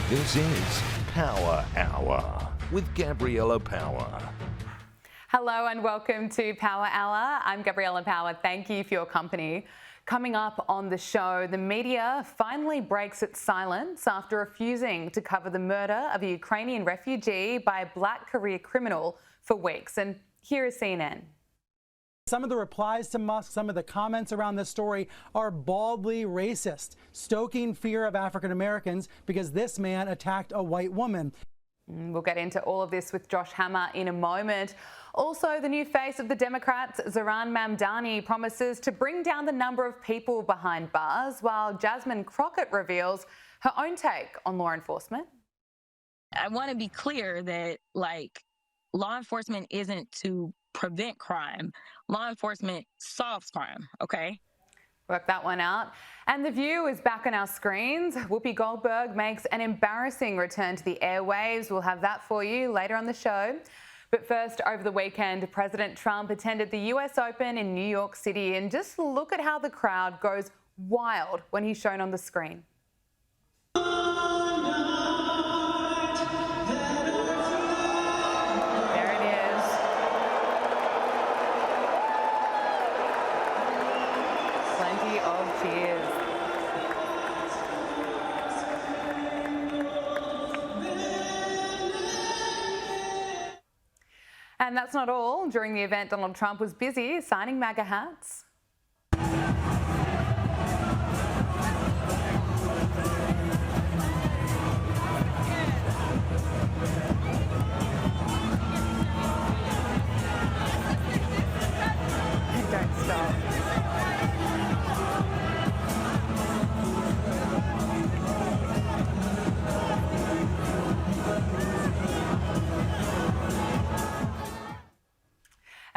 This is Power Hour with Gabriella Power. Hello and welcome to Power Hour. I'm Gabriella Power. Thank you for your company. Coming up on the show, the media finally breaks its silence after refusing to cover the murder of a Ukrainian refugee by a black career criminal for weeks. And here is CNN. Some of the replies to Musk, some of the comments around this story are baldly racist, stoking fear of African Americans because this man attacked a white woman. We'll get into all of this with Josh Hammer in a moment. Also, the new face of the Democrats, Zohran Mamdani, promises to bring down the number of people behind bars, while Jasmine Crockett reveals her own take on law enforcement. I want to be clear that, law enforcement isn't to prevent crime. Law enforcement solves crime, okay? Work that one out. And The View is back on our screens. Whoopi Goldberg makes an embarrassing return to the airwaves. We'll have that for you later on the show. But first, over the weekend, President Trump attended the US Open in New York City, and just look at how the crowd goes wild when he's shown on the screen. And that's not all. During the event, Donald Trump was busy signing MAGA hats. Don't stop.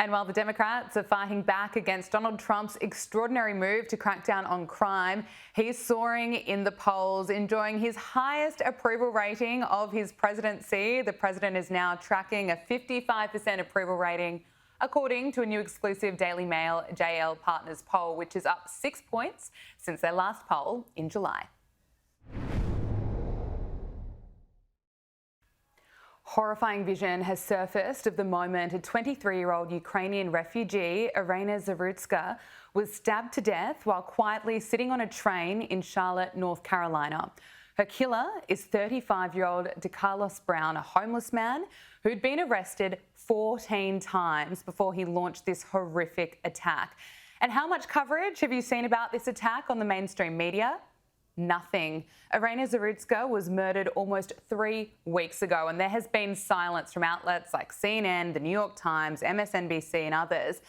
And while the Democrats are fighting back against Donald Trump's extraordinary move to crack down on crime, he's soaring in the polls, enjoying his highest approval rating of his presidency. The president is now tracking a 55% approval rating, according to a new exclusive Daily Mail JL Partners poll, which is up 6 points since their last poll in July. Horrifying vision has surfaced of the moment a 23-year-old Ukrainian refugee, Irina Zarutska, was stabbed to death while quietly sitting on a train in Charlotte, North Carolina. Her killer is 35-year-old DeCarlos Brown, a homeless man who'd been arrested 14 times before he launched this horrific attack. And how much coverage have you seen about this attack on the mainstream media? Nothing. Irina Zarutska was murdered almost 3 weeks ago, and there has been silence from outlets like CNN, the New York Times, MSNBC and others.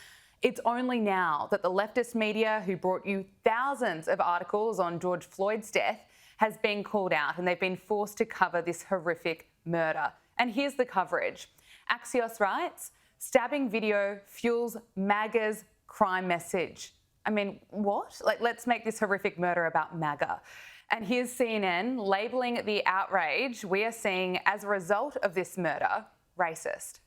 It's only now that the leftist media, who brought you thousands of articles on George Floyd's death, has been called out, and they've been forced to cover this horrific murder. And here's the coverage. Axios writes, stabbing video fuels MAGA's crime message. I mean, what? Let's make this horrific murder about MAGA. And here's CNN labelling the outrage we are seeing as a result of this murder racist.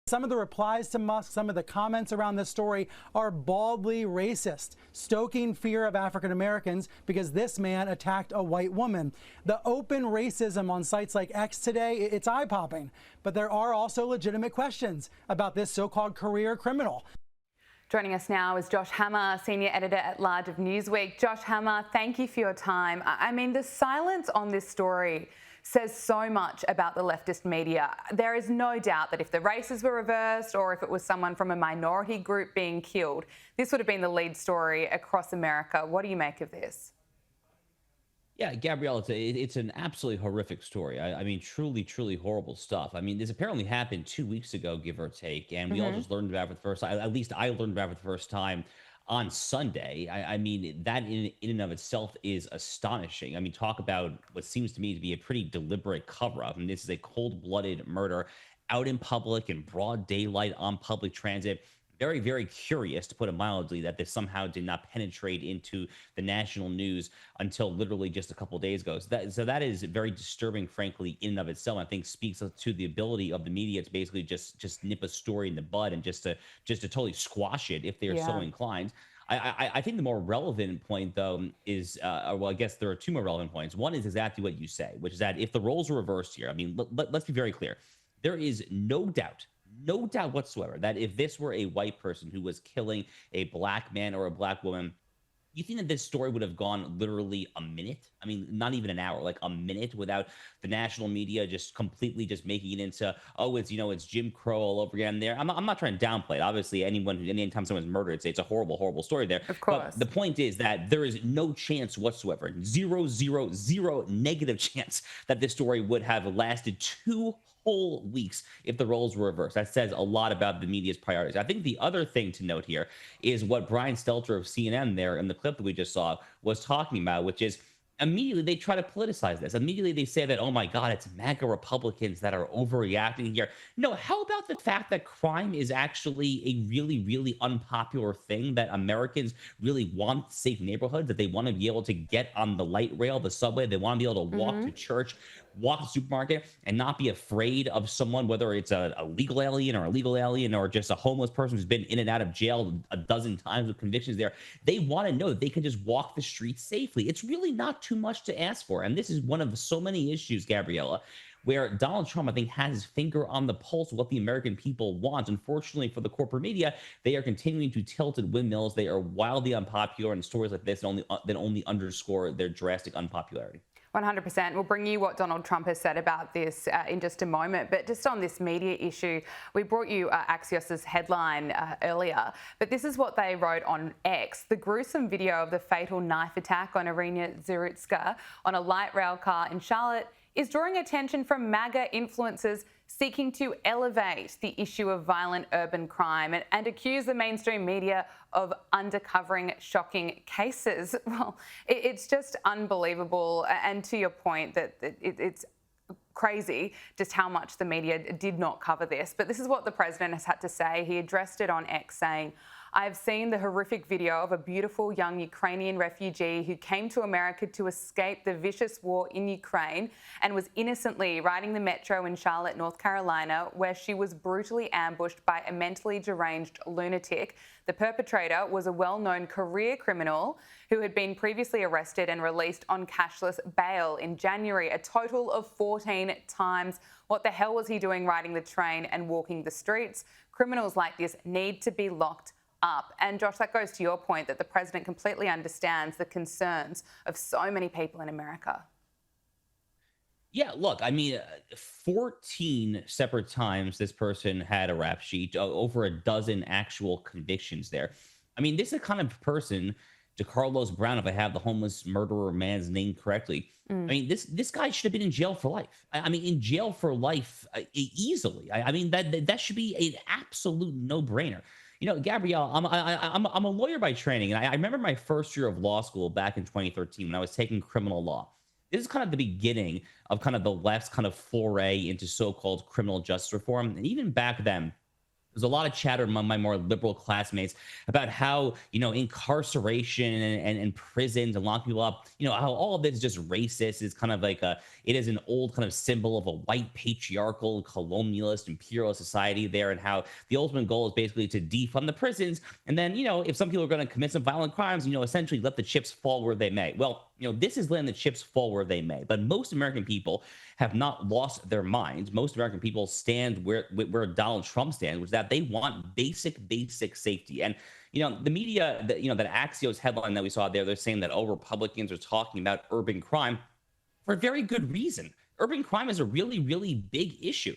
Some of the replies to Musk, some of the comments around this story are baldly racist, stoking fear of African Americans because this man attacked a white woman. The open racism on sites like X today, it's eye-popping. But there are also legitimate questions about this so-called career criminal. Joining us now is Josh Hammer, Senior Editor-at-Large of Newsweek. Josh Hammer, thank you for your time. I mean, the silence on this story says so much about the leftist media. There is no doubt that if the races were reversed or if it was someone from a minority group being killed, this would have been the lead story across America. What do you make of this? Yeah, Gabrielle, it's an absolutely horrific story. I mean, truly, truly horrible stuff. I mean, this apparently happened 2 weeks ago, give or take, and we all just learned about it for the first time. At least I learned about it for the first time on Sunday. I mean, that in and of itself is astonishing. I mean, talk about what seems to me to be a pretty deliberate cover-up. I mean, this is a cold-blooded murder out in public in broad daylight on public transit. Very, very curious, to put it mildly, that this somehow did not penetrate into the national news until literally just a couple of days ago. So that is very disturbing, frankly, in and of itself. I think speaks to the ability of the media to basically just nip a story in the bud and just to totally squash it if they are so inclined. I think the more relevant point, though, is, well, I guess there are two more relevant points. One is exactly what you say, which is that if the roles were reversed here, I mean, let's be very clear. There is no doubt whatsoever that if this were a white person who was killing a black man or a black woman, you think that this story would have gone literally a minute? I mean, not even an hour, like a minute, without the national media just completely just making it into, oh, it's, it's Jim Crow all over again there. I'm not trying to downplay it. Obviously, anytime someone's murdered, it's a horrible, horrible story there. Of course. But the point is that there is no chance whatsoever, zero, zero, zero negative chance that this story would have lasted 2 whole weeks if the roles were reversed. That says a lot about the media's priorities. I think the other thing to note here is what Brian Stelter of CNN there in the clip that we just saw was talking about, which is immediately they try to politicize this. Immediately they say that, oh my God, it's MAGA Republicans that are overreacting here. No, how about the fact that crime is actually a really, really unpopular thing, that Americans really want safe neighborhoods, that they want to be able to get on the light rail, the subway, they want to be able to walk to church, walk to the supermarket, and not be afraid of someone, whether it's a legal alien or just a homeless person who's been in and out of jail a dozen times with convictions there. They want to know that they can just walk the streets safely. It's really not too much to ask for. And this is one of so many issues, Gabriella, where Donald Trump, I think, has his finger on the pulse of what the American people want. Unfortunately for the corporate media, they are continuing to tilt at windmills. They are wildly unpopular, and stories like this that only underscore their drastic unpopularity. 100%. We'll bring you what Donald Trump has said about this in just a moment. But just on this media issue, we brought you Axios's headline earlier. But this is what they wrote on X. The gruesome video of the fatal knife attack on Irina Zerutska on a light rail car in Charlotte is drawing attention from MAGA influencers seeking to elevate the issue of violent urban crime and accuse the mainstream media of undercovering shocking cases. Well, it's just unbelievable. And to your point, that it's crazy just how much the media did not cover this. But this is what the president has had to say. He addressed it on X, saying, I have seen the horrific video of a beautiful young Ukrainian refugee who came to America to escape the vicious war in Ukraine and was innocently riding the metro in Charlotte, North Carolina, where she was brutally ambushed by a mentally deranged lunatic. The perpetrator was a well-known career criminal who had been previously arrested and released on cashless bail in January, a total of 14 times. What the hell was he doing riding the train and walking the streets? Criminals like this need to be locked up. And Josh, that goes to your point that the president completely understands the concerns of so many people in America. Yeah, look, I mean, 14 separate times this person had a rap sheet, over a dozen actual convictions there. I mean, this is the kind of person, DeCarlos Brown, if I have the homeless murderer man's name correctly, I mean, this guy should have been in jail for life. I mean, in jail for life easily. I mean, that should be an absolute no-brainer. Gabrielle, I'm a lawyer by training, and I remember my first year of law school back in 2013 when I was taking criminal law. This is kind of the beginning of kind of the left's kind of foray into so-called criminal justice reform. And even back then, there's a lot of chatter among my more liberal classmates about how, incarceration and prisons and locking people up, how all of this is just racist. It's kind of like it is an old kind of symbol of a white patriarchal, colonialist, imperialist society there, and how the ultimate goal is basically to defund the prisons. And then, if some people are going to commit some violent crimes, essentially let the chips fall where they may. Well, this is letting the chips fall where they may. But most American people have not lost their minds. Most American people stand where Donald Trump stands, which is that they want basic safety. And, the media, that Axios headline that we saw there, they're saying that, Republicans are talking about urban crime for a very good reason. Urban crime is a really, really big issue.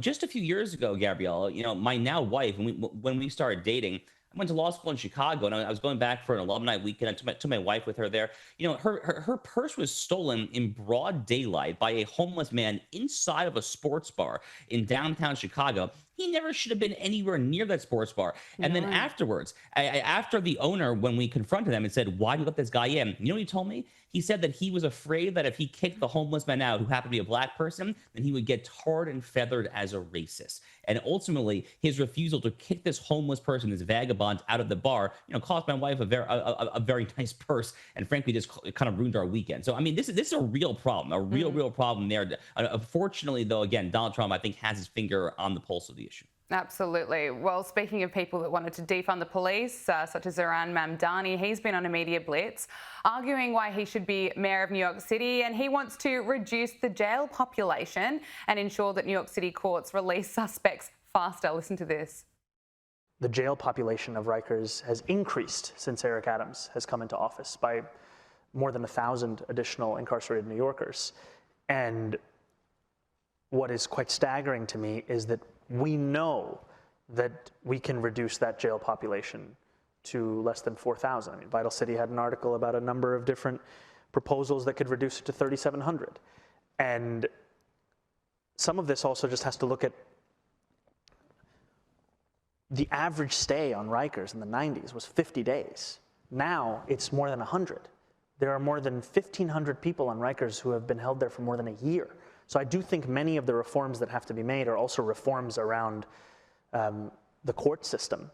Just a few years ago, Gabriella, my now wife, when we started dating, I went to law school in Chicago, and I was going back for an alumni weekend. I took my wife with her there. Her purse was stolen in broad daylight by a homeless man inside of a sports bar in downtown Chicago. He never should have been anywhere near that sports bar. And then afterwards, after the owner, when we confronted him and said, why did you let this guy in? You know what he told me? He said that he was afraid that if he kicked the homeless man out, who happened to be a black person, then he would get tarred and feathered as a racist. And ultimately, his refusal to kick this homeless person, this vagabond, out of the bar, cost my wife a very nice purse, and frankly, just kind of ruined our weekend. So, I mean, this is a real problem, real problem there. Unfortunately, though, again, Donald Trump, I think, has his finger on the pulse of the issue. Absolutely. Well, speaking of people that wanted to defund the police, such as Zoran Mamdani, he's been on a media blitz arguing why he should be mayor of New York City, and he wants to reduce the jail population and ensure that New York City courts release suspects faster. Listen to this. The jail population of Rikers has increased since Eric Adams has come into office by more than 1,000 additional incarcerated New Yorkers. And what is quite staggering to me is that we know that we can reduce that jail population to less than 4,000. I mean, Vital City had an article about a number of different proposals that could reduce it to 3,700. And some of this also just has to look at the average stay on Rikers in the 90s was 50 days. Now it's more than 100. There are more than 1,500 people on Rikers who have been held there for more than a year. So I do think many of the reforms that have to be made are also reforms around the court system.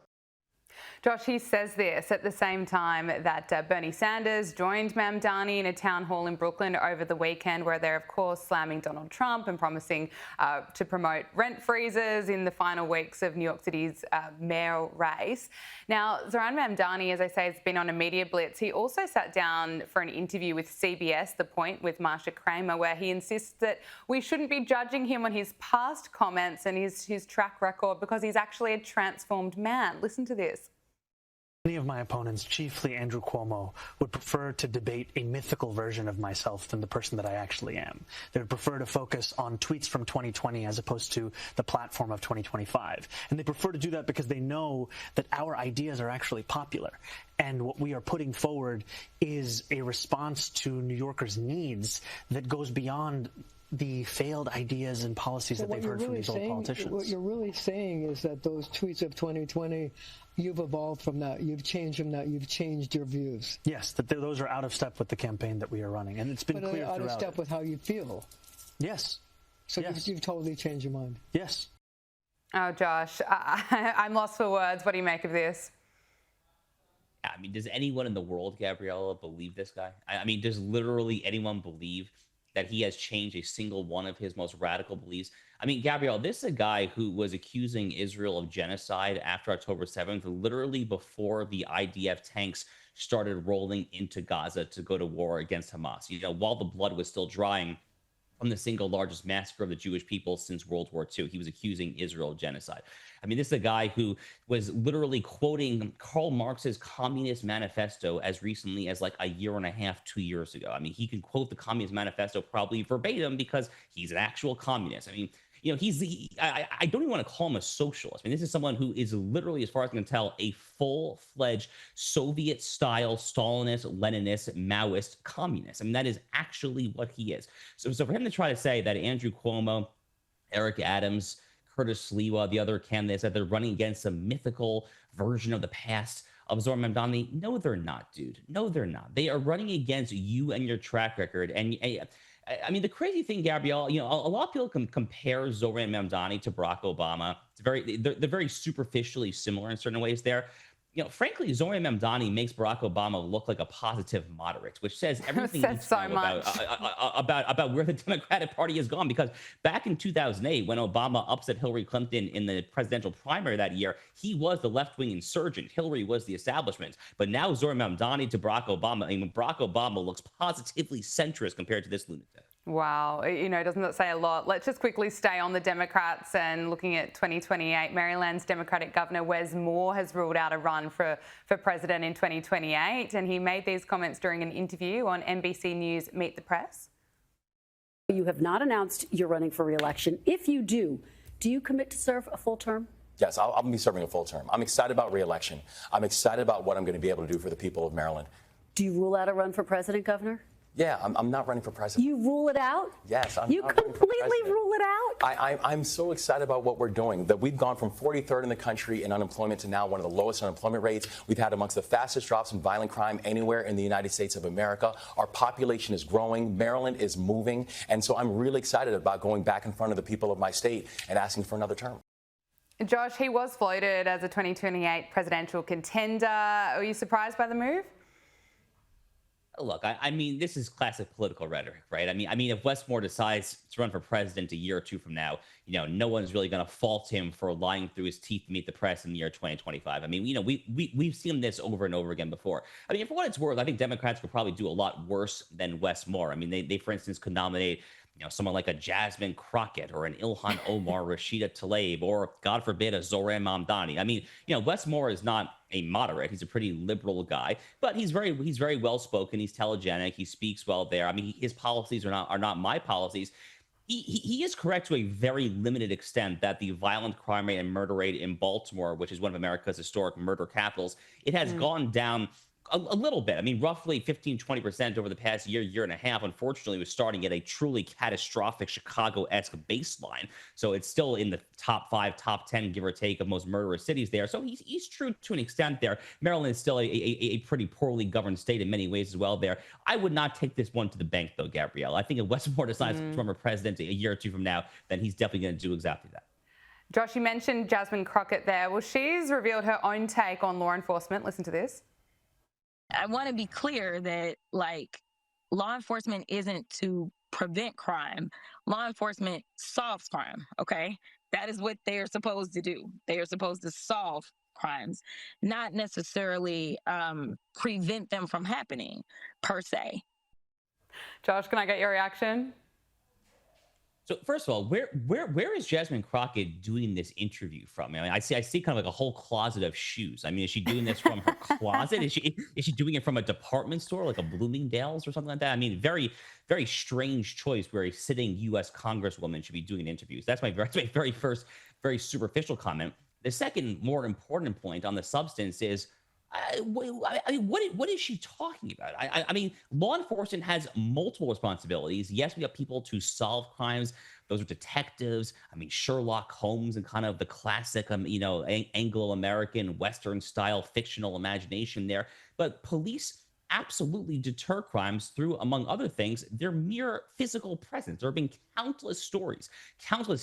Josh, he says this at the same time that Bernie Sanders joined Mamdani in a town hall in Brooklyn over the weekend, where they're, of course, slamming Donald Trump and promising to promote rent freezes in the final weeks of New York City's mayoral race. Now, Zoran Mamdani, as I say, has been on a media blitz. He also sat down for an interview with CBS, The Point, with Marsha Kramer, where he insists that we shouldn't be judging him on his past comments and his track record, because he's actually a transformed man. Listen to this. Many of my opponents, chiefly Andrew Cuomo, would prefer to debate a mythical version of myself than the person that I actually am. They would prefer to focus on tweets from 2020 as opposed to the platform of 2025. And they prefer to do that because they know that our ideas are actually popular. And what we are putting forward is a response to New Yorkers' needs that goes beyond the failed ideas and policies that they've heard from these old politicians. What you're really saying is that those tweets of 2020, you've evolved from that. You've changed from that. You've changed your views. Yes, that those are out of step with the campaign that we are running. And it's been clear throughout. Out of step with how you feel. Yes. So yes. You've totally changed your mind. Yes. Oh, Josh, I'm lost for words. What do you make of this? I mean, does anyone in the world, Gabriella, believe this guy? I mean, does literally anyone believe that he has changed a single one of his most radical beliefs? I mean, Gabrielle, this is a guy who was accusing Israel of genocide after October 7th, literally before the IDF tanks started rolling into Gaza to go to war against Hamas. You know, while the blood was still drying from the single largest massacre of the Jewish people since World War II. He was accusing Israel of genocide. I mean, this is a guy who was literally quoting Karl Marx's Communist Manifesto as recently as like a year and a half, 2 years ago. I mean, he can quote the Communist Manifesto probably verbatim because he's an actual communist. I mean, you know, I don't even want to call him a socialist. I mean, this is someone who is literally, as far as I can tell, a full-fledged Soviet-style Stalinist, Leninist, Maoist communist. I mean, that is actually what he is. So for him to try to say that Andrew Cuomo, Eric Adams, Curtis Sliwa, the other candidates, that they're running against a mythical version of the past of Zoran Mamdani, no, they're not, dude. No, they're not. They are running against you and your track record. And I mean, the crazy thing, Gabrielle, you know, a lot of people can compare Zoran Mamdani to Barack Obama. They're very superficially similar in certain ways there. You know, frankly, Zoran Mamdani makes Barack Obama look like a positive moderate, which says everything you need to know about where the Democratic Party has gone. Because back in 2008, when Obama upset Hillary Clinton in the presidential primary that year, he was the left-wing insurgent. Hillary was the establishment. But now Zoran Mamdani to Barack Obama, I mean, Barack Obama looks positively centrist compared to this lunatic. Wow, you know, doesn't that say a lot? Let's just quickly stay on the Democrats and looking at 2028. Maryland's Democratic Governor Wes Moore has ruled out a run for president in 2028, and he made these comments during an interview on NBC News Meet the Press. You have not announced you're running for re-election. If you do you commit to serve a full term? Yes, I'll be serving a full term. I'm excited about re-election. I'm excited about what I'm going to be able to do for the people of Maryland. Do you rule out a run for president, Governor? Yeah, I'm not running for president. You rule it out? Yes, You completely rule it out? I'm so excited about what we're doing, that we've gone from 43rd in the country in unemployment to now one of the lowest unemployment rates. We've had amongst the fastest drops in violent crime anywhere in the United States of America. Our population is growing. Maryland is moving. And so I'm really excited about going back in front of the people of my state and asking for another term. Josh, he was floated as a 2028 presidential contender. Are you surprised by the move? Look, I mean, this is classic political rhetoric, right? I mean, if Westmore decides to run for president a year or two from now, no one's really going to fault him for lying through his teeth to meet the press in the year 2025. I mean, we've seen this over and over again before. I mean, for what it's worth, I think Democrats could probably do a lot worse than Westmore. I mean, they for instance, could nominate someone like a Jasmine Crockett or an Ilhan Omar, Rashida Tlaib, or God forbid, a Zoran Mamdani. I mean, Westmore is not a moderate. He's a pretty liberal guy, but he's very well spoken. He's telegenic. He speaks well there. I mean, his policies are not my policies. He is correct to a very limited extent that the violent crime rate and murder rate in Baltimore, which is one of America's historic murder capitals, it has gone down a little bit. I mean, roughly 15-20% over the past year and a half. Unfortunately, was starting at a truly catastrophic Chicago-esque baseline. So it's still in the top 5, top 10, give or take, of most murderous cities there. So he's true to an extent there. Maryland is still a pretty poorly governed state in many ways as well there. I would not take this one to the bank, though, Gabrielle. I think if Westmore decides to run for president a year or two from now, then he's definitely going to do exactly that. Josh, you mentioned Jasmine Crockett there. Well, she's revealed her own take on law enforcement. Listen to this. I want to be clear that, like, law enforcement isn't to prevent crime. Law enforcement solves crime, okay? That is what they are supposed to do. They are supposed to solve crimes, not necessarily prevent them from happening, per se. Josh, can I get your reaction? So first of all, where is Jasmine Crockett doing this interview from? I mean, I see kind of like a whole closet of shoes. I mean, is she doing this from her closet? Is she doing it from a department store, like a Bloomingdale's or something like that? I mean, very strange choice where a sitting U.S. Congresswoman should be doing interviews. That's my very first, very superficial comment. The second, more important point on the substance is, I mean, what is she talking about? I mean, law enforcement has multiple responsibilities. Yes, we have people to solve crimes. Those are detectives. I mean, Sherlock Holmes and kind of the classic, Anglo-American Western style fictional imagination there. But police absolutely deter crimes through, among other things, their mere physical presence. There have been countless studies, countless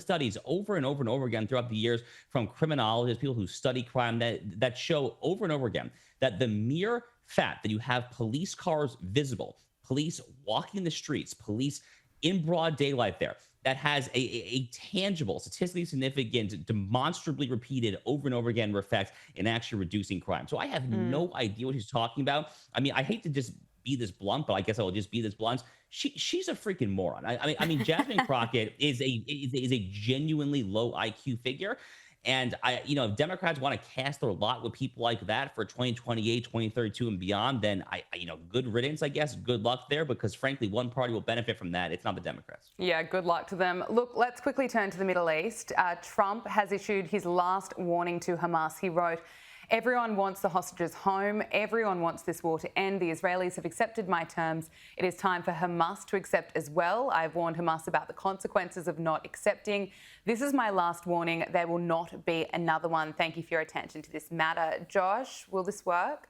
studies over and over and over again throughout the years from criminologists, people who study crime that show over and over again that the mere fact that you have police cars visible, police walking the streets, police in broad daylight there, that has a tangible, statistically significant, demonstrably repeated over and over again effect in actually reducing crime. So I have no idea what he's talking about. I mean, I hate to just be this blunt, but I guess I will just be this blunt. She's a freaking moron. I mean, Jasmine Crockett is a genuinely low IQ figure. And if Democrats want to cast their lot with people like that for 2028, 2032 and beyond, then good riddance, I guess. Good luck there, because frankly, one party will benefit from that. It's not the Democrats. Yeah, good luck to them. Look, let's quickly turn to the Middle East. Trump has issued his last warning to Hamas. He wrote, "Everyone wants the hostages home. Everyone wants this war to end. The Israelis have accepted my terms. It is time for Hamas to accept as well. I've warned Hamas about the consequences of not accepting. This is my last warning. There will not be another one. Thank you for your attention to this matter." Josh, will this work?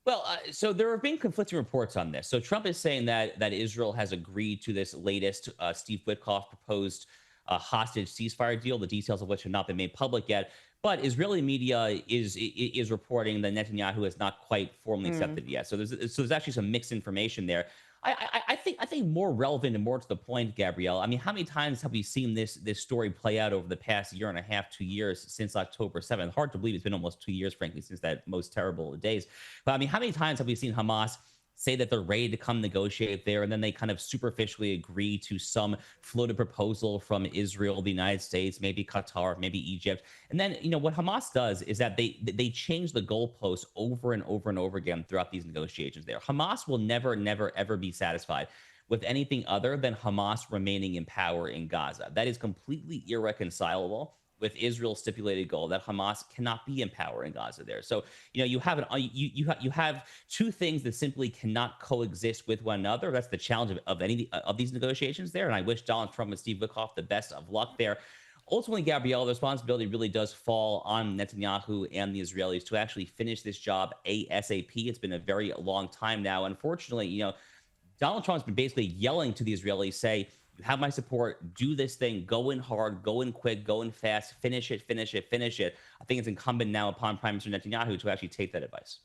Well, so there have been conflicting reports on this. So Trump is saying that Israel has agreed to this latest Steve Witkoff proposed hostage ceasefire deal, the details of which have not been made public yet. But Israeli media is reporting that Netanyahu has not quite formally accepted it yet. So there's actually some mixed information there. I think more relevant and more to the point, Gabrielle. I mean, how many times have we seen this story play out over the past year and a half, 2 years since October 7th? Hard to believe it's been almost 2 years, frankly, since that most terrible of days. But I mean, how many times have we seen Hamas say that they're ready to come negotiate there, and then they kind of superficially agree to some floated proposal from Israel, the United States, maybe Qatar, maybe Egypt. And then, what Hamas does is that they change the goalposts over and over and over again throughout these negotiations there. Hamas will never, ever be satisfied with anything other than Hamas remaining in power in Gaza. That is completely irreconcilable with Israel's stipulated goal that Hamas cannot be in power in Gaza there. So, you have two things that simply cannot coexist with one another. That's the challenge of any of these negotiations there. And I wish Donald Trump and Steve Witkoff the best of luck there. Ultimately, Gabrielle, the responsibility really does fall on Netanyahu and the Israelis to actually finish this job ASAP. It's been a very long time now. Unfortunately, Donald Trump's been basically yelling to the Israelis, say, "You have my support, do this thing, go in hard, go in quick, go in fast, finish it. I think it's incumbent now upon Prime Minister Netanyahu to actually take that advice.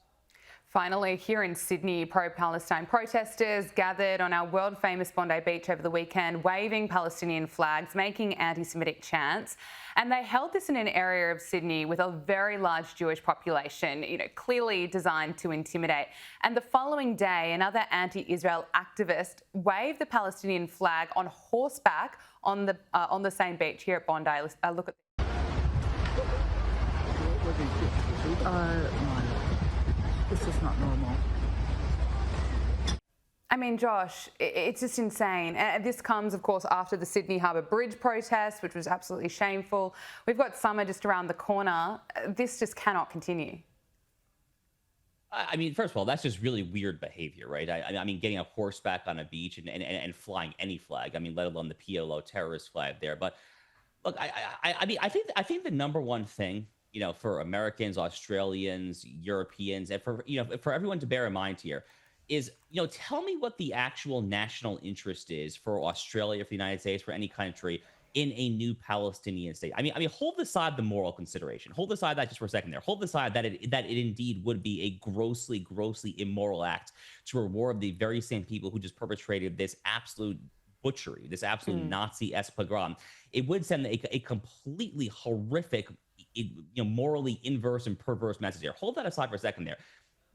Finally, here in Sydney, pro-Palestine protesters gathered on our world-famous Bondi Beach over the weekend, waving Palestinian flags, making anti-Semitic chants. And they held this in an area of Sydney with a very large Jewish population, clearly designed to intimidate. And the following day, another anti-Israel activist waved the Palestinian flag on horseback on the same beach here at Bondi. Look at this is not normal. I mean, Josh, it's just insane. And this comes, of course, after the Sydney Harbour Bridge protest, which was absolutely shameful. We've got summer just around the corner. This just cannot continue. I mean, first of all, that's just really weird behavior, right? I mean, getting a horseback on a beach and flying any flag. I mean, let alone the PLO terrorist flag there. But look, I think the number one thing, for Americans, Australians, Europeans, and for everyone to bear in mind here is, tell me what the actual national interest is for Australia, for the United States, for any country in a new Palestinian state. I mean, hold aside the moral consideration. Hold aside that just for a second there. Hold aside that it indeed would be a grossly, grossly immoral act to reward the very same people who just perpetrated this absolute butchery, this absolute Nazi-esque pogrom. It would send a completely horrific, morally inverse and perverse message there. Hold that aside for a second there.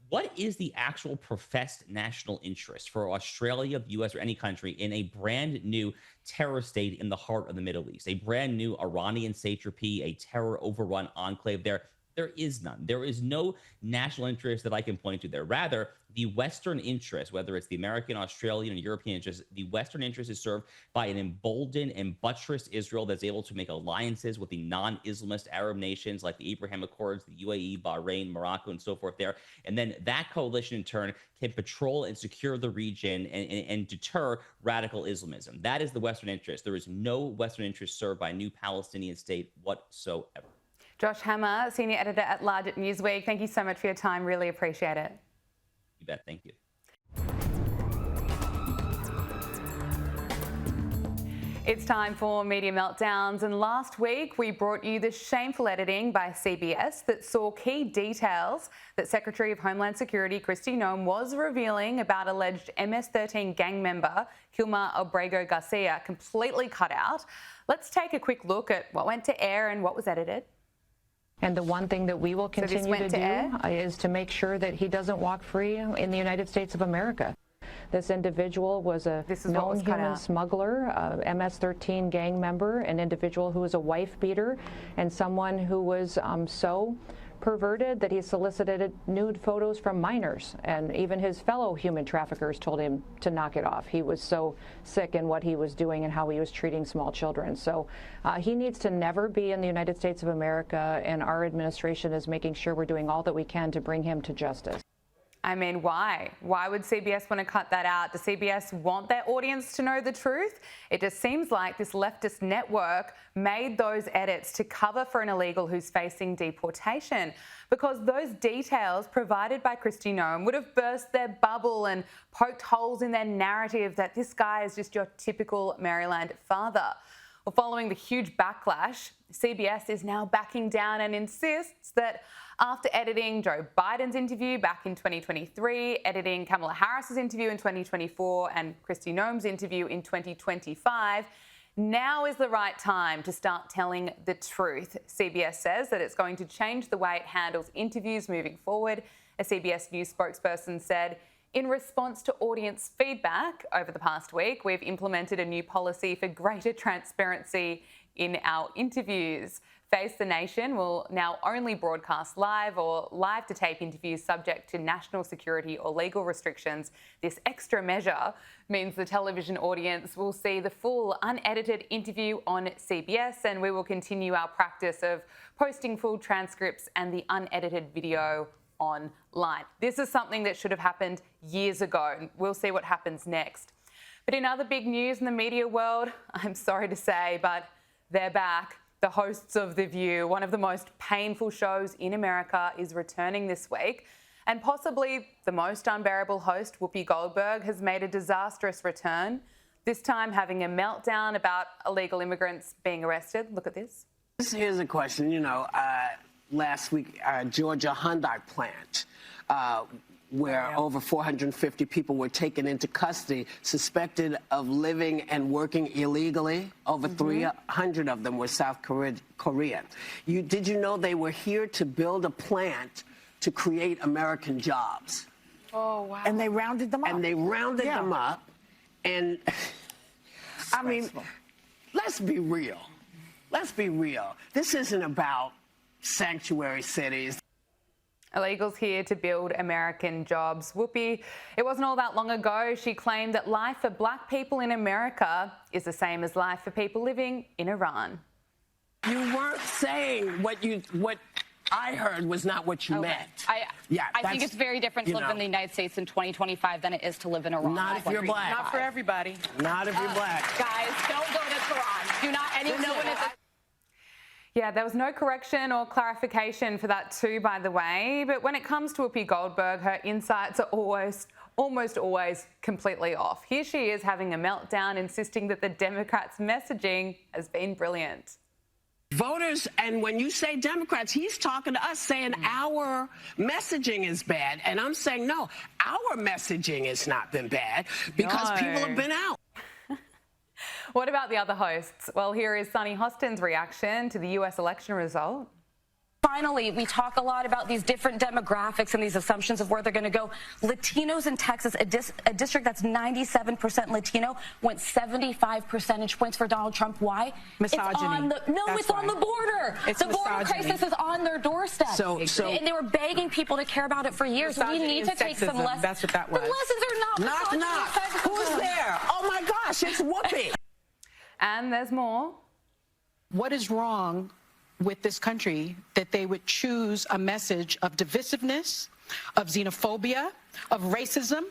What is the actual professed national interest for Australia, the U.S., or any country in a brand new terror state in the heart of the Middle East, a brand new Iranian satrapy, a terror overrun enclave there? There is none. There is no national interest that I can point to there. Rather, the Western interest, whether it's the American, Australian, and European interest, the Western interest is served by an emboldened and buttressed Israel that's able to make alliances with the non-Islamist Arab nations like the Abraham Accords, the UAE, Bahrain, Morocco, and so forth there. And then that coalition in turn can patrol and secure the region and deter radical Islamism. That is the Western interest. There is no Western interest served by a new Palestinian state whatsoever. Josh Hammer, Senior Editor at Large at Newsweek, thank you so much for your time. Really appreciate it. You bet. Thank you. It's time for Media Meltdowns, and last week we brought you the shameful editing by CBS that saw key details that Secretary of Homeland Security Kristi Noem was revealing about alleged MS-13 gang member Kilmer Abrego Garcia completely cut out. Let's take a quick look at what went to air and what was edited. And the one thing that we will continue to do is to make sure that he doesn't walk free in the United States of America. This individual was a known human smuggler, a MS-13 gang member, an individual who was a wife beater, and someone who was so perverted that he solicited nude photos from minors, and even his fellow human traffickers told him to knock it off. He was so sick in what he was doing and how he was treating small children. So he needs to never be in the United States of America, and our administration is making sure we're doing all that we can to bring him to justice. I mean, why? Why would CBS want to cut that out? Does CBS want their audience to know the truth? It just seems like this leftist network made those edits to cover for an illegal who's facing deportation, because those details provided by Kristi Noem would have burst their bubble and poked holes in their narrative that this guy is just your typical Maryland father. Well, following the huge backlash, CBS is now backing down and insists that after editing Joe Biden's interview back in 2023, editing Kamala Harris's interview in 2024, and Kristi Noem's interview in 2025, now is the right time to start telling the truth. CBS says that it's going to change the way it handles interviews moving forward. A CBS News spokesperson said, in response to audience feedback over the past week, we've implemented a new policy for greater transparency in our interviews. Face the Nation will now only broadcast live or live-to-tape interviews subject to national security or legal restrictions. This extra measure means the television audience will see the full unedited interview on CBS, and we will continue our practice of posting full transcripts and the unedited video online. This is something that should have happened years ago, and we'll see what happens next. But in other big news in the media world, I'm sorry to say, but they're back. The hosts of The View, one of the most painful shows in America, is returning this week. And possibly the most unbearable host, Whoopi Goldberg, has made a disastrous return, this time having a meltdown about illegal immigrants being arrested. Look at this. Here's a question. Last week, Georgia Hyundai plant where over 450 people were taken into custody, suspected of living and working illegally. Over 300 of them were South Korean. Did you know they were here to build a plant to create American jobs? Oh, wow. And they rounded them up. And they rounded them up. And, I mean, let's be real. Let's be real. This isn't about sanctuary cities. Illegals here to build American jobs. Whoopi, it wasn't all that long ago she claimed that life for black people in America is the same as life for people living in Iran. You weren't saying what I heard was not what you meant. I think it's very different to live in the United States in 2025 than it is to live in Iran. Not if you're black. Not for everybody. Not if you're black. Guys, don't go to Tehran. Do not anyone. Yeah, there was no correction or clarification for that too, by the way. But when it comes to Whoopi Goldberg, her insights are almost always completely off. Here she is having a meltdown, insisting that the Democrats' messaging has been brilliant. Voters, and when you say Democrats, he's talking to us saying our messaging is bad. And I'm saying, no, our messaging has not been bad because people have been out. What about the other hosts? Well, here is Sunny Hostin's reaction to the US election result. Finally, we talk a lot about these different demographics and these assumptions of where they're going to go. Latinos in Texas, a district that's 97% Latino, went 75 percentage points for Donald Trump. Why? Misogyny. It's on the border. The border crisis is on their doorstep. And they were begging people to care about it for years. We need to take some lessons. That's what that was. The lessons are not. Knock. Who's there? Oh my gosh, it's Whoopi. And there's more. What is wrong with this country that they would choose a message of divisiveness, of xenophobia, of racism?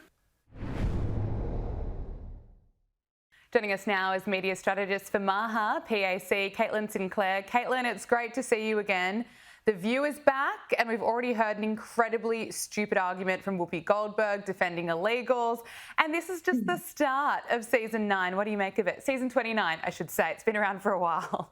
Joining us now is media strategist for MAHA, PAC, Caitlin Sinclair. Caitlin, it's great to see you again. The View is back, and we've already heard an incredibly stupid argument from Whoopi Goldberg defending illegals. And this is just the start of season 9. What do you make of it? Season 29, I should say. It's been around for a while.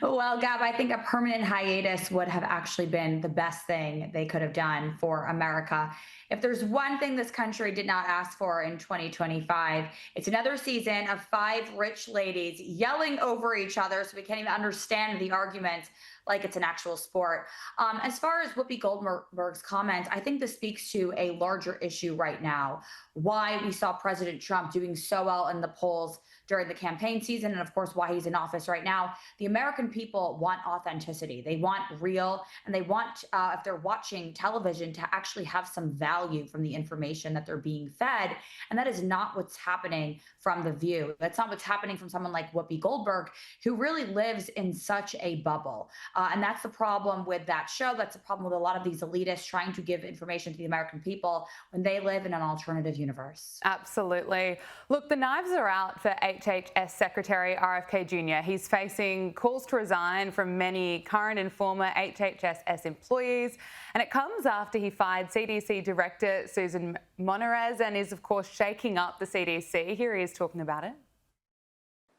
Well, Gab, I think a permanent hiatus would have actually been the best thing they could have done for America. If there's one thing this country did not ask for in 2025, it's another season of 5 rich ladies yelling over each other so we can't even understand the arguments like it's an actual sport. As far as Whoopi Goldberg's comment, I think this speaks to a larger issue right now, why we saw President Trump doing so well in the polls during the campaign season, and of course, why he's in office right now. The American people want authenticity. They want real, and they want, if they're watching television, to actually have some value from the information that they're being fed. And that is not what's happening from The View. That's not what's happening from someone like Whoopi Goldberg, who really lives in such a bubble. And that's the problem with that show. That's the problem with a lot of these elitists trying to give information to the American people when they live in an alternative universe. Absolutely. Look, the knives are out for HHS Secretary RFK Jr. He's facing calls to resign from many current and former HHS employees, and it comes after he fired CDC Director Susan Monarez and is, of course, shaking up the CDC. Here he is talking about it.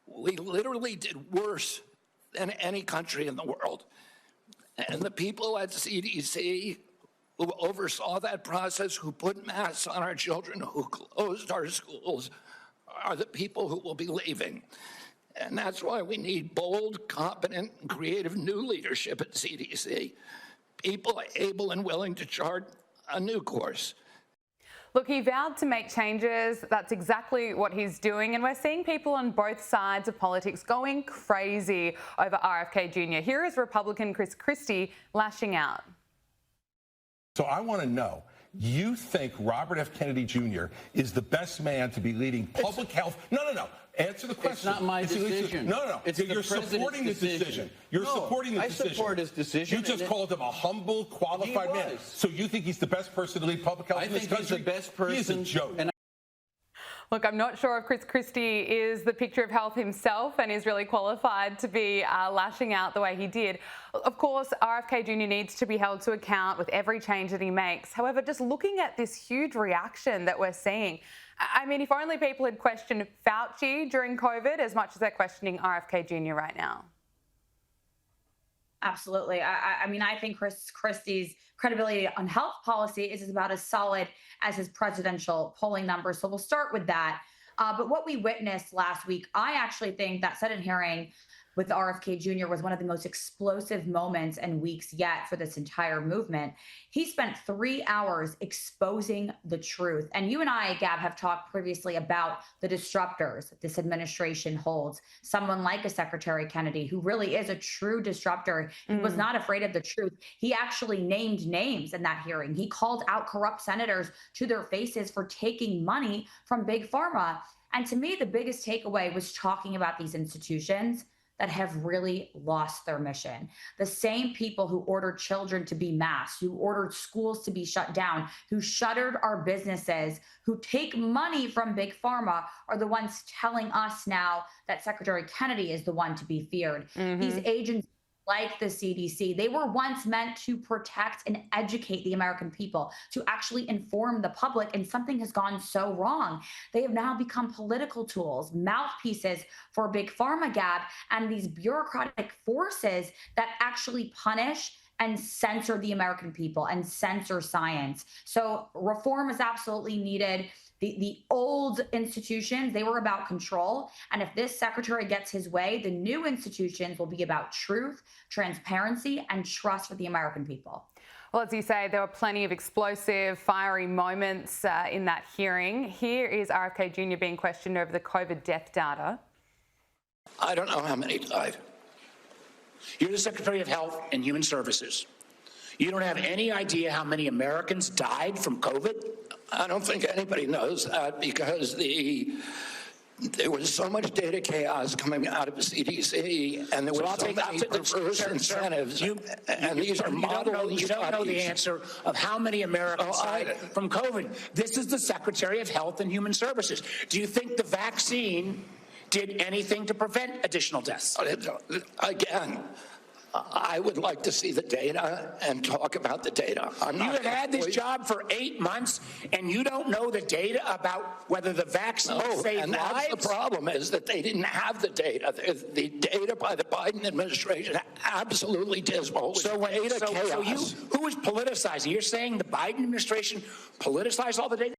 We literally did worse than any country in the world. And the people at CDC who oversaw that process, who put masks on our children, who closed our schools, are the people who will be leaving. And that's why we need bold, competent, and creative new leadership at CDC. People able and willing to chart a new course. Look, he vowed to make changes. That's exactly what he's doing. And we're seeing people on both sides of politics going crazy over RFK Jr. Here is Republican Chris Christie lashing out. So I want to know, you think Robert F. Kennedy Jr. is the best man to be leading public health? No. Answer the question. It's not my decision. No. You're supporting the decision. You're supporting the decision. I support his decision. You just called him a humble, qualified man. So you think he's the best person to lead public health in this country? I think he's the best person. He's a joke. Look, I'm not sure if Chris Christie is the picture of health himself and is really qualified to be lashing out the way he did. Of course, RFK Jr. needs to be held to account with every change that he makes. However, just looking at this huge reaction that we're seeing, I mean, if only people had questioned Fauci during COVID as much as they're questioning RFK Jr. right now. Absolutely. I mean, I think Chris Christie's credibility on health policy is about as solid as his presidential polling numbers. So we'll start with that. But what we witnessed last week, I actually think that Senate hearing with RFK Jr. was one of the most explosive moments and weeks yet for this entire movement. He spent 3 hours exposing the truth. And you and I, Gab, have talked previously about the disruptors this administration holds. Someone like a Secretary Kennedy, who really is a true disruptor. He was not afraid of the truth. He actually named names in that hearing. He called out corrupt senators to their faces for taking money from Big Pharma. And to me, the biggest takeaway was talking about these institutions that have really lost their mission. The same people who ordered children to be masked, who ordered schools to be shut down, who shuttered our businesses, who take money from Big Pharma are the ones telling us now that Secretary Kennedy is the one to be feared. These agents, like the CDC, they were once meant to protect and educate the American people, to actually inform the public, and something has gone so wrong. They have now become political tools, mouthpieces for Big Pharma, Gab, and these bureaucratic forces that actually punish and censor the American people and censor science. So reform is absolutely needed. The old institutions, they were about control. And if this secretary gets his way, the new institutions will be about truth, transparency, and trust for the American people. Well, as you say, there were plenty of explosive, fiery moments in that hearing. Here is RFK Jr. being questioned over the COVID death data. I don't know how many died. You're the Secretary of Health and Human Services. You don't have any idea how many Americans died from COVID? I don't think anybody knows that because there was so much data chaos coming out of the CDC, and there was so many perverse incentives. And these are model You don't know the answer of how many Americans died from COVID. This is the Secretary of Health and Human Services. Do you think the vaccine did anything to prevent additional deaths? Again, I would like to see the data and talk about the data. You have had this job for 8 months, and you don't know the data about whether the vaccine saved and lives? that's the problem, is that they didn't have the data. The data by the Biden administration absolutely dismal. So who is politicizing? You're saying the Biden administration politicized all the data?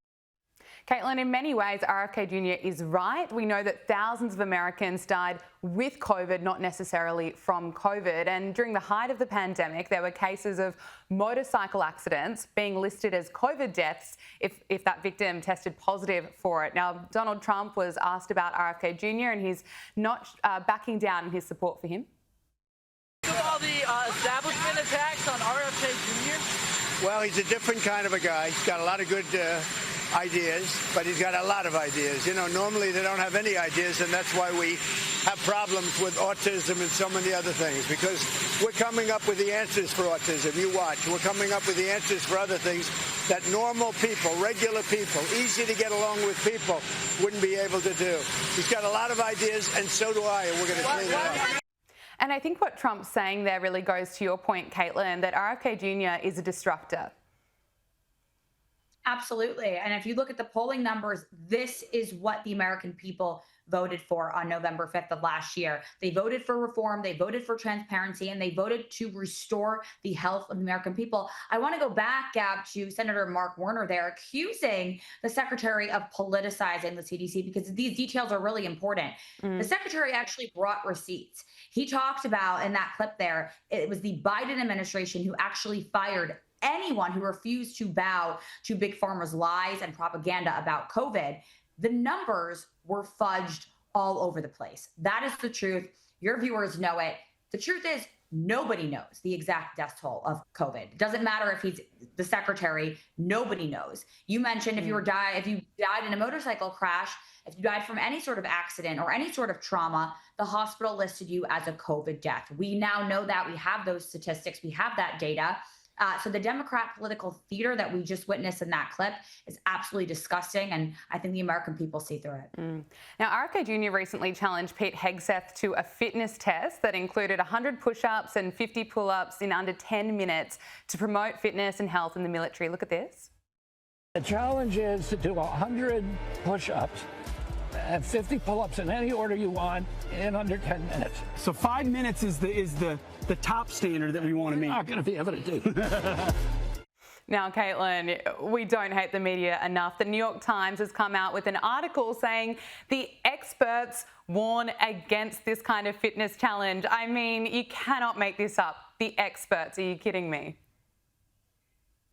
Caitlin, in many ways, RFK Jr. is right. We know that thousands of Americans died with COVID, not necessarily from COVID. And during the height of the pandemic, there were cases of motorcycle accidents being listed as COVID deaths if that victim tested positive for it. Now, Donald Trump was asked about RFK Jr. and he's not backing down in his support for him. All the establishment attacks on RFK Jr.? Well, he's a different kind of a guy. He's got a lot of good ideas, but he's got a lot of ideas. You know, normally they don't have any ideas, and that's why we have problems with autism and so many other things, because we're coming up with the answers for autism. You watch. We're coming up with the answers for other things that normal people, regular people, easy to get along with people wouldn't be able to do. He's got a lot of ideas, and so do I, and we're going to clean it up. And I think what Trump's saying there really goes to your point, Caitlin, that RFK Jr. is a disruptor. Absolutely. And if you look at the polling numbers, this is what the American people voted for on November 5th of last year. They voted for reform, they voted for transparency, and they voted to restore the health of the American people. I want to go back, Gab, to Senator Mark Warner there, accusing the secretary of politicizing the CDC, because these details are really important. The secretary actually brought receipts. He talked about, in that clip there, it was the Biden administration who actually fired anyone who refused to bow to Big Pharma's lies and propaganda about COVID. The numbers were fudged all over the place. That is the truth. Your viewers know it. The truth is, nobody knows the exact death toll of COVID. It doesn't matter if he's the secretary, nobody knows. You mentioned if you died in a motorcycle crash, if you died from any sort of accident or any sort of trauma, the hospital listed you as a COVID death. We now know that. We have those statistics. We have that data. So the Democrat political theater that we just witnessed in that clip is absolutely disgusting, and I think the American people see through it. Now, RFK Jr. recently challenged Pete Hegseth to a fitness test that included 100 push-ups and 50 pull-ups in under 10 minutes to promote fitness and health in the military. Look at this. The challenge is to do 100 push-ups and 50 pull-ups in any order you want in under 10 minutes. So 5 minutes is the the top standard that we want to meet. Not going to be able to do. Now, Caitlin, we don't hate the media enough. The New York Times has come out with an article saying the experts warn against this kind of fitness challenge. I mean, you cannot make this up. The experts, are you kidding me?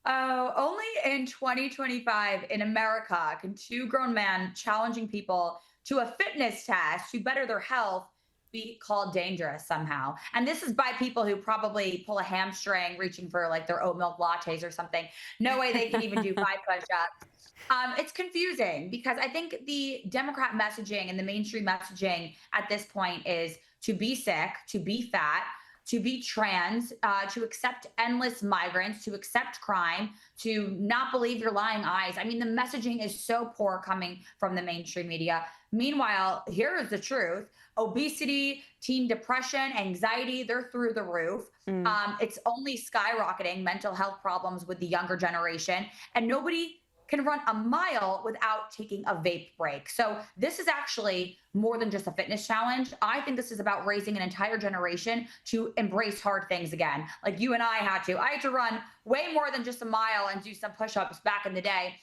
Oh, only in 2025 in America can two grown men challenging people to a fitness test to better their health be called dangerous somehow. And this is by people who probably pull a hamstring reaching for like their oat milk lattes or something. No way they can even do 5 push-ups. It's confusing because I think the Democrat messaging and the mainstream messaging at this point is to be sick, to be fat, to be trans, to accept endless migrants, to accept crime, to not believe your lying eyes. I mean, the messaging is so poor coming from the mainstream media. Meanwhile, here is the truth. Obesity, teen depression, anxiety, they're through the roof. It's only skyrocketing, mental health problems with the younger generation. And nobody can run a mile without taking a vape break. So this is actually more than just a fitness challenge. I think this is about raising an entire generation to embrace hard things again. Like you and I had to. I had to run way more than just a mile and do some push-ups back in the day.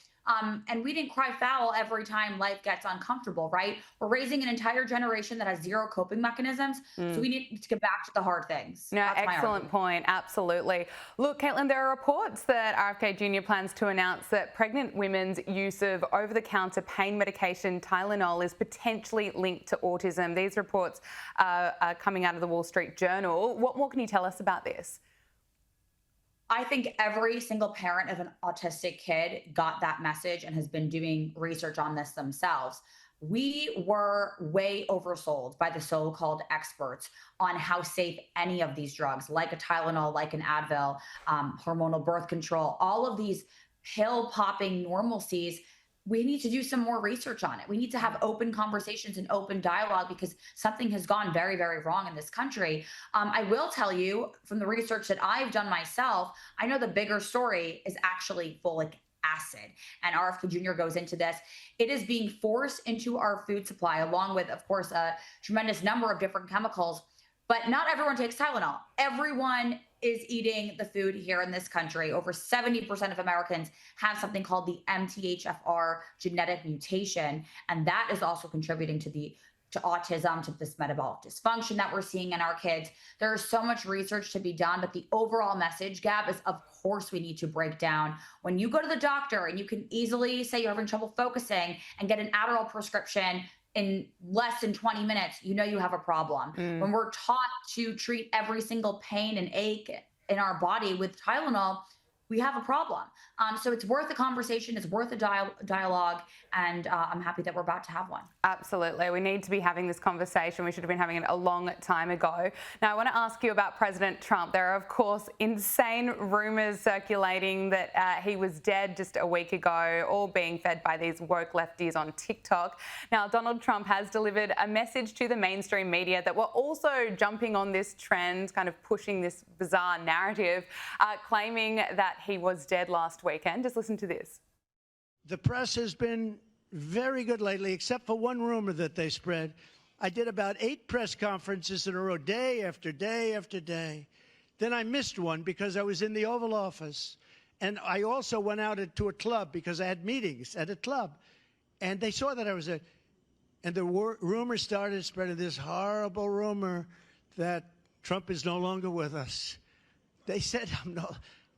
And we didn't cry foul every time life gets uncomfortable, right? We're raising an entire generation that has zero coping mechanisms. So we need to get back to the hard things. No, excellent point. Absolutely. Look, Caitlin, there are reports that RFK Jr. plans to announce that pregnant women's use of over-the-counter pain medication Tylenol is potentially linked to autism. These reports are coming out of the Wall Street Journal. What more can you tell us about this? I think every single parent of an autistic kid got that message and has been doing research on this themselves. We were way oversold by the so-called experts on how safe any of these drugs, like a Tylenol, like an Advil, hormonal birth control, all of these pill-popping normalcies. We need to do some more research on it. We need to have open conversations and open dialogue because something has gone very, very wrong in this country. I will tell you from the research that I've done myself, I know the bigger story is actually folic acid. And RFK Jr. goes into this. It is being forced into our food supply, along with, of course, a tremendous number of different chemicals. But not everyone takes Tylenol. Everyone is eating the food here in this country. Over 70% of Americans have something called the MTHFR genetic mutation. And that is also contributing to autism, to this metabolic dysfunction that we're seeing in our kids. There is so much research to be done, but the overall message, Gab, is of course we need to break down. When you go to the doctor and you can easily say you're having trouble focusing and get an Adderall prescription in less than 20 minutes, you know you have a problem. When we're taught to treat every single pain and ache in our body with Tylenol, we have a problem. So it's worth a conversation, it's worth a dialogue, and I'm happy that we're about to have one. Absolutely. We need to be having this conversation. We should have been having it a long time ago. Now, I want to ask you about President Trump. There are, of course, insane rumours circulating that he was dead just a week ago, all being fed by these woke lefties on TikTok. Now, Donald Trump has delivered a message to the mainstream media that we're also jumping on this trend, kind of pushing this bizarre narrative, claiming that he was dead last weekend. Just listen to this. The press has been very good lately, except for one rumor that they spread. I did about 8 press conferences in a row, day after day after day. Then I missed one because I was in the Oval Office. And I also went out to a club because I had meetings at a club. And they saw that I was and the rumor started spreading, this horrible rumor that Trump is no longer with us. They said,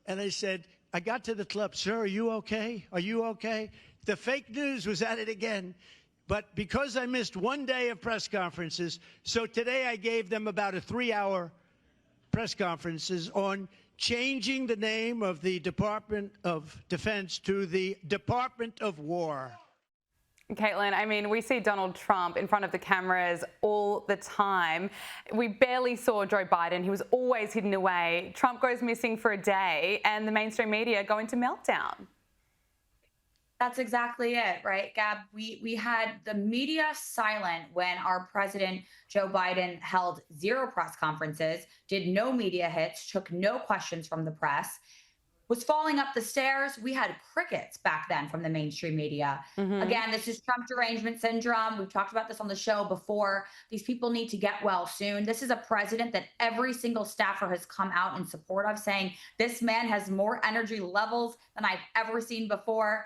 and I said, I got to the club, sir, are you okay? Are you okay? The fake news was at it again. But because I missed one day of press conferences, so today I gave them about a 3-hour press conferences on changing the name of the Department of Defense to the Department of War. Caitlin, I mean, we see Donald Trump in front of the cameras all the time. We barely saw Joe Biden. He was always hidden away. Trump goes missing for a day and the mainstream media go into meltdown. That's exactly it, right, Gab? We had the media silent when our president, Joe Biden, held 0 press conferences, did no media hits, took no questions from the press. was falling up the stairs. We had crickets back then from the mainstream media. Again, this is Trump derangement syndrome. We've talked about this on the show before. These people need to get well soon. This is a president that every single staffer has come out in support of, saying this man has more energy levels than I've ever seen before.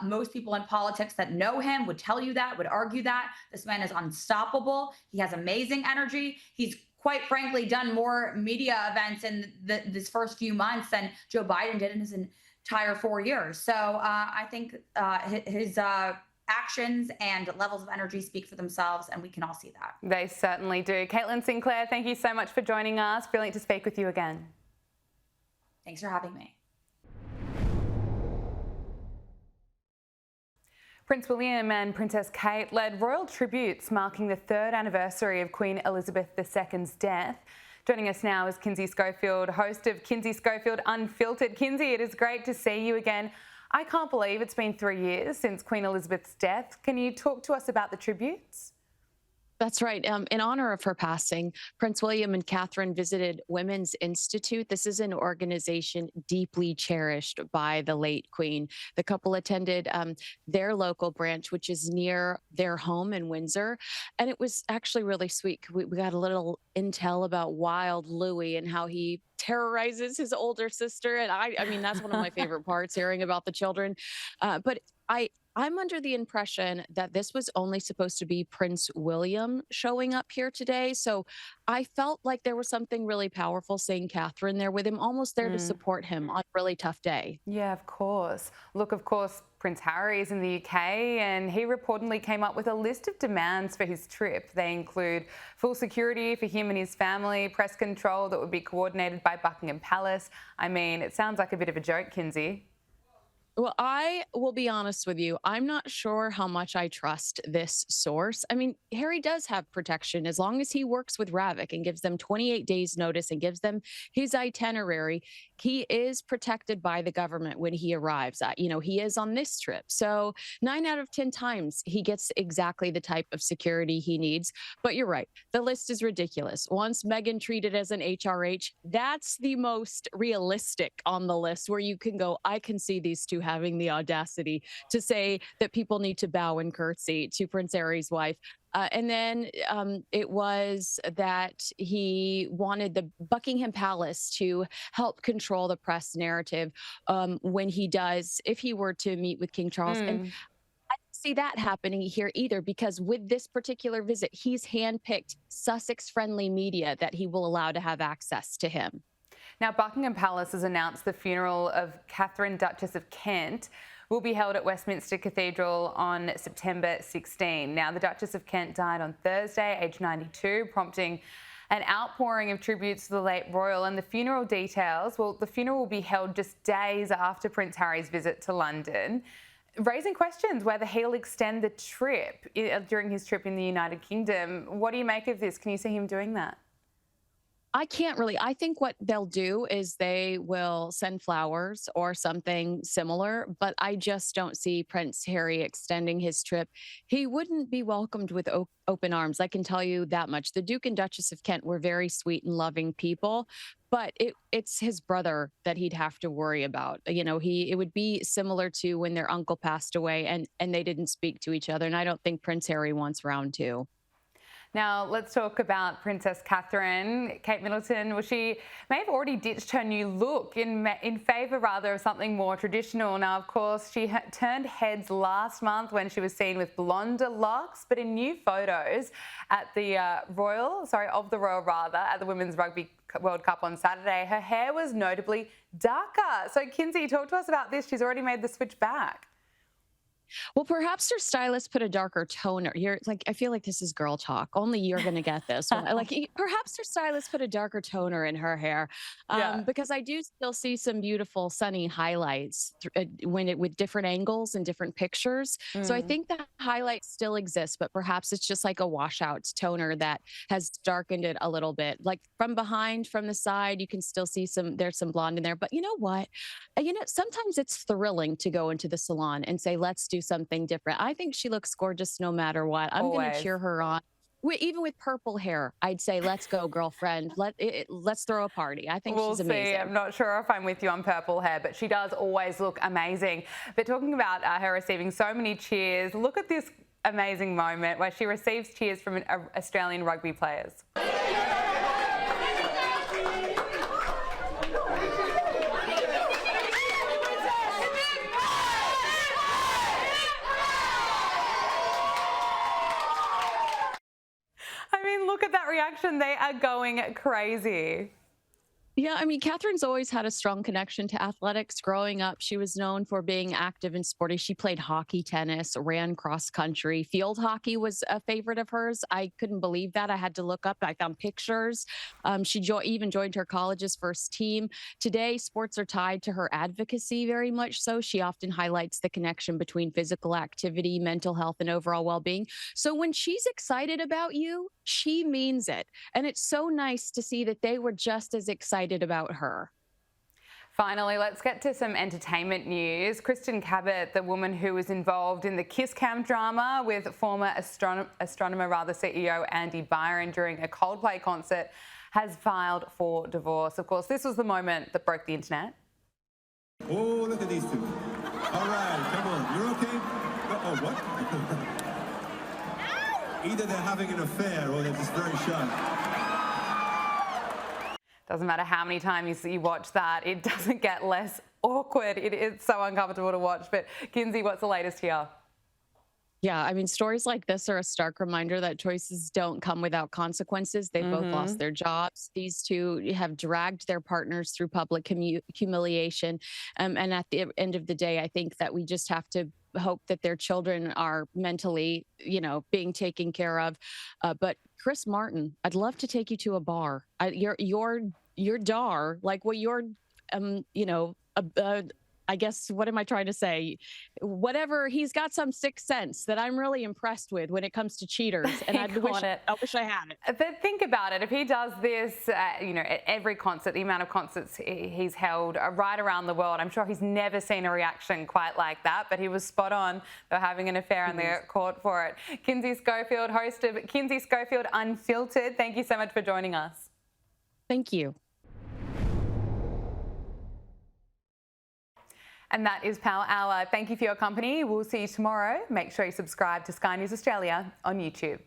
Most people in politics that know him would tell you that, would argue that. This man is unstoppable. He has amazing energy. He's quite frankly done more media events in this first few months than Joe Biden did in his entire 4 years. So I think his actions and levels of energy speak for themselves, and we can all see that. They certainly do. Caitlin Sinclair, thank you so much for joining us. Brilliant to speak with you again. Thanks for having me. Prince William and Princess Kate led royal tributes marking the 3rd anniversary of Queen Elizabeth II's death. Joining us now is Kinsey Schofield, host of Kinsey Schofield Unfiltered. Kinsey, it is great to see you again. I can't believe it's been 3 years since Queen Elizabeth's death. Can you talk to us about the tributes? That's right. In honor of her passing, Prince William and Catherine visited Women's Institute. This is an organization deeply cherished by the late Queen. The couple attended their local branch, which is near their home in Windsor. And it was actually really sweet. We got a little intel about Wild Louis and how he terrorizes his older sister. And I mean, that's one of my favorite parts, hearing about the children. But I'm under the impression that this was only supposed to be Prince William showing up here today. So I felt like there was something really powerful seeing Catherine there with him, almost there to support him on a really tough day. Yeah, of course. Look, of course, Prince Harry is in the UK and he reportedly came up with a list of demands for his trip. They include full security for him and his family, press control that would be coordinated by Buckingham Palace. I mean, it sounds like a bit of a joke, Kinsey. Well, I will be honest with you. I'm not sure how much I trust this source. I mean, Harry does have protection as long as he works with Ravik and gives them 28 days notice and gives them his itinerary. He is protected by the government when he arrives. He is on this trip. So 9 out of 10 times he gets exactly the type of security he needs. But you're right. The list is ridiculous. Once Meghan treated as an HRH, that's the most realistic on the list where you can go, I can see these two having the audacity to say that people need to bow and curtsy to Prince Harry's wife. And then it was that he wanted the Buckingham Palace to help control the press narrative when he does, if he were to meet with King Charles. And I don't see that happening here either, because with this particular visit, he's handpicked Sussex-friendly media that he will allow to have access to him. Now, Buckingham Palace has announced the funeral of Catherine, Duchess of Kent, will be held at Westminster Cathedral on September 16. Now, the Duchess of Kent died on Thursday, aged 92, prompting an outpouring of tributes to the late royal. And the funeral details, well, the funeral will be held just days after Prince Harry's visit to London, raising questions whether he'll extend the trip during his trip in the United Kingdom. What do you make of this? Can you see him doing that? I can't really. I think what they'll do is they will send flowers or something similar, but I just don't see Prince Harry extending his trip. He wouldn't be welcomed with open arms. I can tell you that much. The Duke and Duchess of Kent were very sweet and loving people, but it's his brother that he'd have to worry about. It would be similar to when their uncle passed away and they didn't speak to each other. And I don't think Prince Harry wants round two. Now, let's talk about Princess Catherine. Kate Middleton, well, she may have already ditched her new look in favour, rather, of something more traditional. Now, of course, she turned heads last month when she was seen with blonder locks, but in new photos at the at the Women's Rugby World Cup on Saturday, her hair was notably darker. So, Kinsey, talk to us about this. She's already made the switch back. Well, perhaps her stylist put a darker toner. I feel like this is girl talk. Only you're going to get this one. Perhaps her stylist put a darker toner in her hair, because I do still see some beautiful sunny highlights with different angles and different pictures. So I think the highlights still exist, but perhaps it's just like a washout toner that has darkened it a little bit. Like from behind, from the side, you can still see there's some blonde in there. But you know what? Sometimes it's thrilling to go into the salon and say, let's do something different. I think she looks gorgeous no matter what. I'm going to cheer her on. even with purple hair, I'd say, let's go, girlfriend. Let's throw a party. I think she's amazing. See. I'm not sure if I'm with you on purple hair, but she does always look amazing. But talking about her receiving so many cheers, look at this amazing moment where she receives cheers from Australian rugby players. I mean, look at that reaction. They are going crazy. Yeah, I mean, Catherine's always had a strong connection to athletics. Growing up, she was known for being active and sporty. She played hockey, tennis, ran cross country. Field hockey was a favorite of hers. I couldn't believe that. I had to look up. I found pictures. She even joined her college's first team. Today, sports are tied to her advocacy very much so. She often highlights the connection between physical activity, mental health, and overall well-being. So when she's excited about you, she means it. And it's so nice to see that they were just as excited about her. Finally, let's get to some entertainment news. Kristen Cabot, the woman who was involved in the Kiss Cam drama with former astronomer CEO Andy Byron during a Coldplay concert, has filed for divorce. Of course, this was the moment that broke the internet. Oh, look at these two. All right, come on, you're okay? Oh, what? Either they're having an affair or they're just very shy. Doesn't matter how many times you watch that, it doesn't get less awkward. It's so uncomfortable to watch. But Kinsey, what's the latest here? Yeah, I mean, stories like this are a stark reminder that choices don't come without consequences. They both lost their jobs. These two have dragged their partners through public humiliation. And at the end of the day, I think that we just have to hope that their children are mentally, being taken care of. But Chris Martin, I'd love to take you to a bar. Your dar, like what you're, I guess, what am I trying to say? Whatever, he's got some sixth sense that I'm really impressed with when it comes to cheaters, and I wish I had it. But think about it. If he does this, at every concert, the amount of concerts he's held right around the world, I'm sure he's never seen a reaction quite like that, but he was spot on for having an affair and they got caught for it. Kinsey Schofield, host of Kinsey Schofield Unfiltered, thank you so much for joining us. Thank you. And that is Power Hour. Thank you for your company. We'll see you tomorrow. Make sure you subscribe to Sky News Australia on YouTube.